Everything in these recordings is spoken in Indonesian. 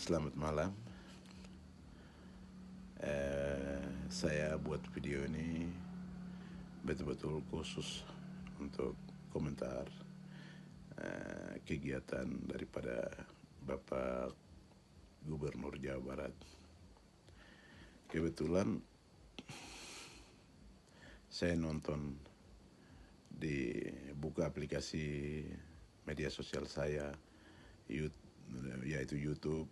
Selamat malam. Saya buat video ini betul-betul khusus untuk komentar kegiatan daripada Bapak Gubernur Jawa Barat. Kebetulan saya nonton buka aplikasi media sosial saya, yaitu YouTube,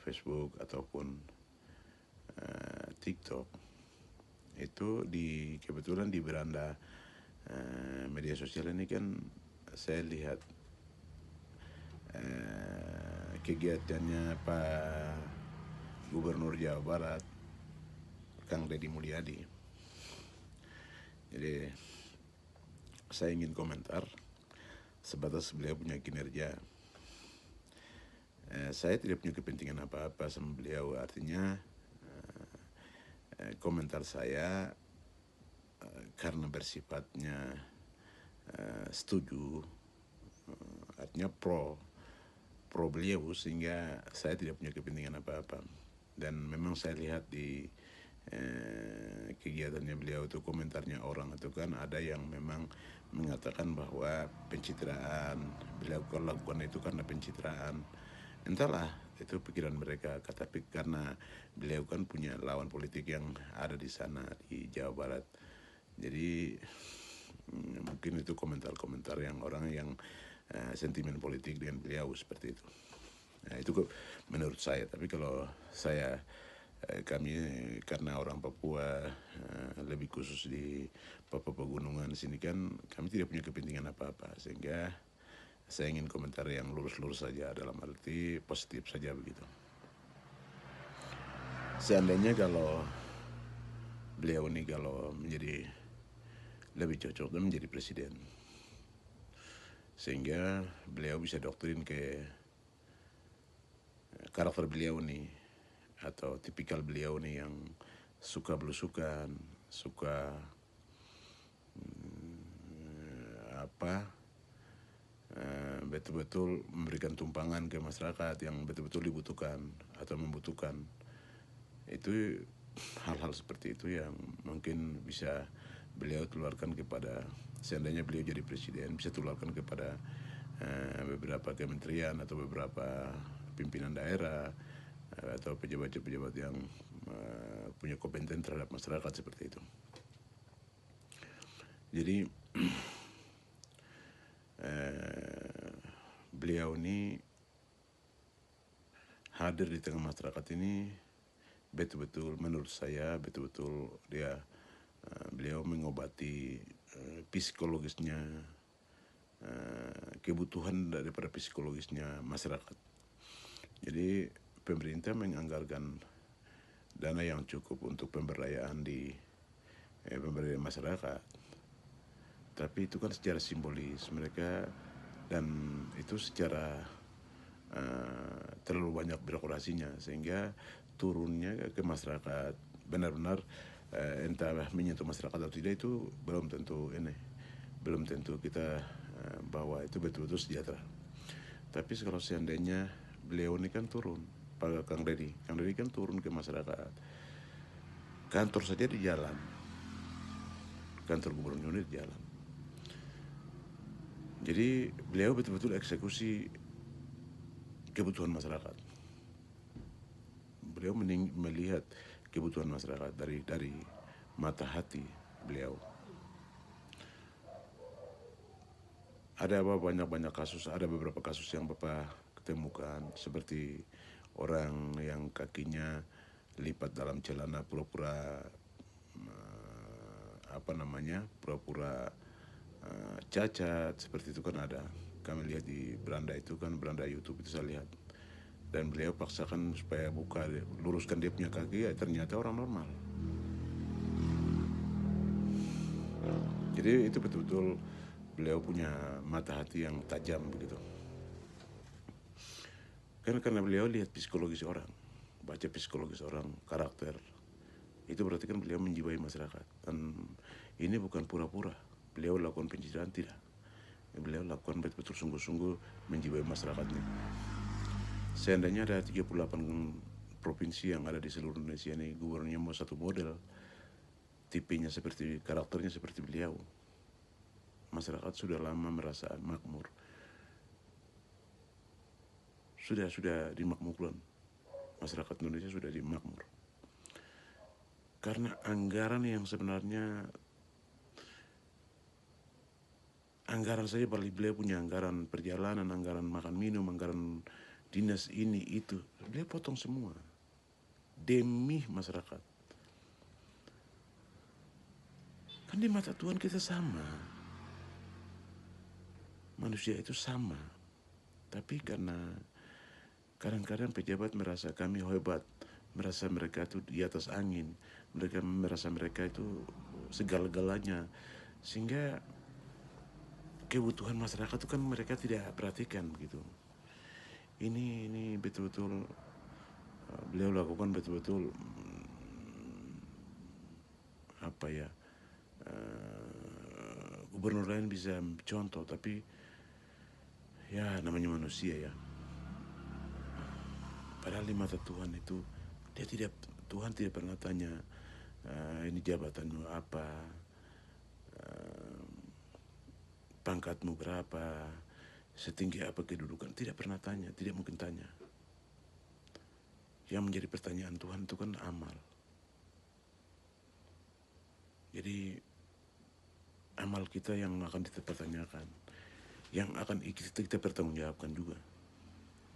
Facebook ataupun TikTok. Itu kebetulan di beranda media sosial ini kan saya lihat kegiatannya Pak Gubernur Jawa Barat, Kang Deddy Mulyadi. Jadi saya ingin komentar sebatas beliau punya kinerja. Saya tidak punya kepentingan apa-apa sama beliau, artinya komentar saya karena bersifatnya setuju, artinya pro beliau, sehingga saya tidak punya kepentingan apa-apa. Dan memang saya lihat di kegiatannya beliau itu, komentarnya orang itu kan ada yang memang mengatakan bahwa pencitraan, beliau lakukan itu karena pencitraan. Entahlah, itu pikiran mereka. Tapi karena beliau kan punya lawan politik yang ada di sana di Jawa Barat, jadi mungkin itu komentar-komentar yang orang yang sentimen politik dengan beliau seperti itu. Nah, itu menurut saya. Tapi kalau saya, kami karena orang Papua, lebih khusus di Papua Pegunungan sini kan, kami tidak punya kepentingan apa-apa, sehingga saya ingin komentar yang lurus-lurus saja, dalam arti positif saja begitu. Seandainya kalau beliau ini kalau menjadi lebih cocok dan menjadi presiden, sehingga beliau bisa doktrin ke karakter beliau nih, atau tipikal beliau nih yang suka belusukan, suka betul-betul memberikan tumpangan ke masyarakat yang betul-betul dibutuhkan atau membutuhkan. Itu hal-hal seperti itu yang mungkin bisa beliau tularkan kepada, seandainya beliau jadi presiden, bisa tularkan kepada beberapa kementerian atau beberapa pimpinan daerah atau pejabat-pejabat yang punya kompeten terhadap masyarakat seperti itu. Jadi beliau ini hadir di tengah masyarakat ini betul-betul, menurut saya betul-betul beliau mengobati psikologisnya, kebutuhan daripada psikologisnya masyarakat. Jadi pemerintah menganggarkan dana yang cukup untuk pemberdayaan di pemberdayaan masyarakat, tapi itu kan secara simbolis mereka, dan itu secara terlalu banyak birokrasinya, sehingga turunnya ke masyarakat benar-benar entah menyentuh masyarakat atau tidak, itu belum tentu kita bahwa itu betul-betul sejahtera. Tapi kalau seandainya beliau ini kan turun, Pak Kang Deddy kan turun ke masyarakat, kantor saja di jalan, kantor gubernur di jalan. Jadi beliau betul-betul eksekusi kebutuhan masyarakat. Beliau melihat kebutuhan masyarakat dari mata hati beliau. Ada banyak kasus, ada beberapa kasus yang Bapak ketemukan, seperti orang yang kakinya lipat dalam celana, pura-pura pura-pura cacat, seperti itu kan ada. Kami lihat di beranda itu kan, beranda YouTube itu saya lihat. Dan beliau paksakan supaya luruskan dia punya kaki, ya ternyata orang normal. Jadi itu betul-betul beliau punya mata hati yang tajam begitu. Karena beliau lihat psikologis orang, baca psikologis orang, karakter. Itu berarti kan beliau menjiwai masyarakat. Dan ini bukan pura-pura beliau lakukan pencitraan, tidak. Beliau lakukan betul-betul sungguh-sungguh menjiwai masyarakatnya. Seandainya ada 38 provinsi yang ada di seluruh Indonesia ini, gubernurnya mau satu model, tipenya seperti, karakternya seperti beliau, masyarakat sudah lama merasa makmur. Sudah dimakmurkan. Masyarakat Indonesia sudah dimakmur. Karena anggaran yang sebenarnya, anggaran saja beliau punya anggaran perjalanan, anggaran makan minum, anggaran dinas ini itu, beliau potong semua demi masyarakat. Kan di mata Tuhan kita sama, manusia itu sama. Tapi karena kadang-kadang pejabat merasa kami hebat, merasa mereka itu di atas angin, mereka merasa mereka itu segala-galanya, sehingga kebutuhan masyarakat itu kan mereka tidak perhatikan begitu. Ini betul-betul beliau lakukan betul-betul apa ya, gubernur lain bisa contoh, tapi ya namanya manusia ya. Padahal di mata Tuhan itu Tuhan tidak pernah tanya ini jabatanmu apa, pangkatmu berapa, setinggi apa kedudukan, tidak pernah tanya, tidak mungkin tanya. Yang menjadi pertanyaan Tuhan itu kan amal. Jadi amal kita yang akan dipertanyakan, yang akan kita pertanggungjawabkan juga.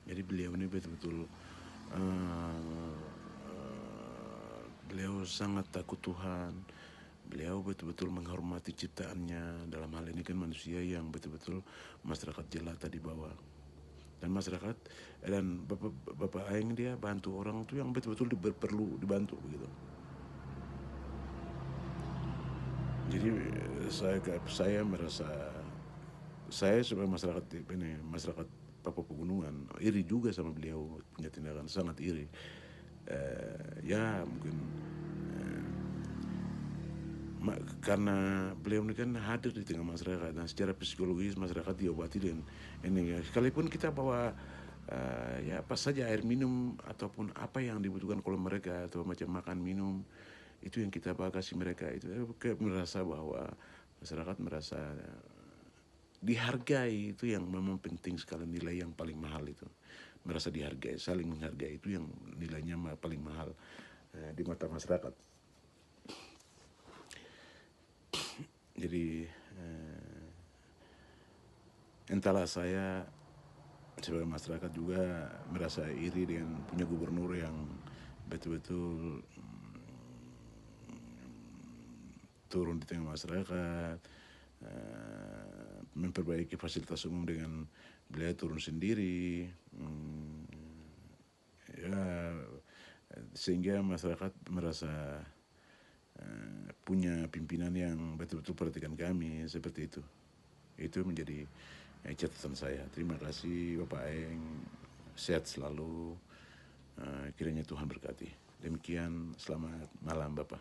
Jadi beliau ini betul-betul beliau sangat takut Tuhan. Beliau betul-betul menghormati ciptaannya. Dalam hal ini kan manusia yang betul-betul masyarakat jelata di bawah. Dan masyarakat dan Bapak Aeng dia bantu orang tuh yang betul-betul perlu dibantu begitu. Jadi saya merasa, saya sebagai masyarakat ini, masyarakat Papua Pegunungan, iri juga sama beliau punya tindakan, sangat iri. Ya mungkin karena beliau ini kan hadir di tengah masyarakat, dan secara psikologis masyarakat diobati dengan ini. Sekalipun kita bawa ya apa saja air minum ataupun apa yang dibutuhkan kalau mereka, atau macam makan minum, itu yang kita bawa kasih mereka, itu merasa bahwa masyarakat merasa dihargai. Itu yang memang penting sekali, nilai yang paling mahal itu, merasa dihargai, saling menghargai, itu yang nilainya paling mahal di mata masyarakat. Jadi entahlah, saya sebagai masyarakat juga merasa iri dengan punya gubernur yang betul-betul turun di tengah masyarakat, memperbaiki fasilitas umum dengan beliau turun sendiri, ya, sehingga masyarakat merasa punya pimpinan yang betul-betul perhatikan kami, seperti itu. Itu menjadi catatan saya. Terima kasih Bapak Aeng, sehat selalu, kiranya Tuhan berkati. Demikian, selamat malam Bapak.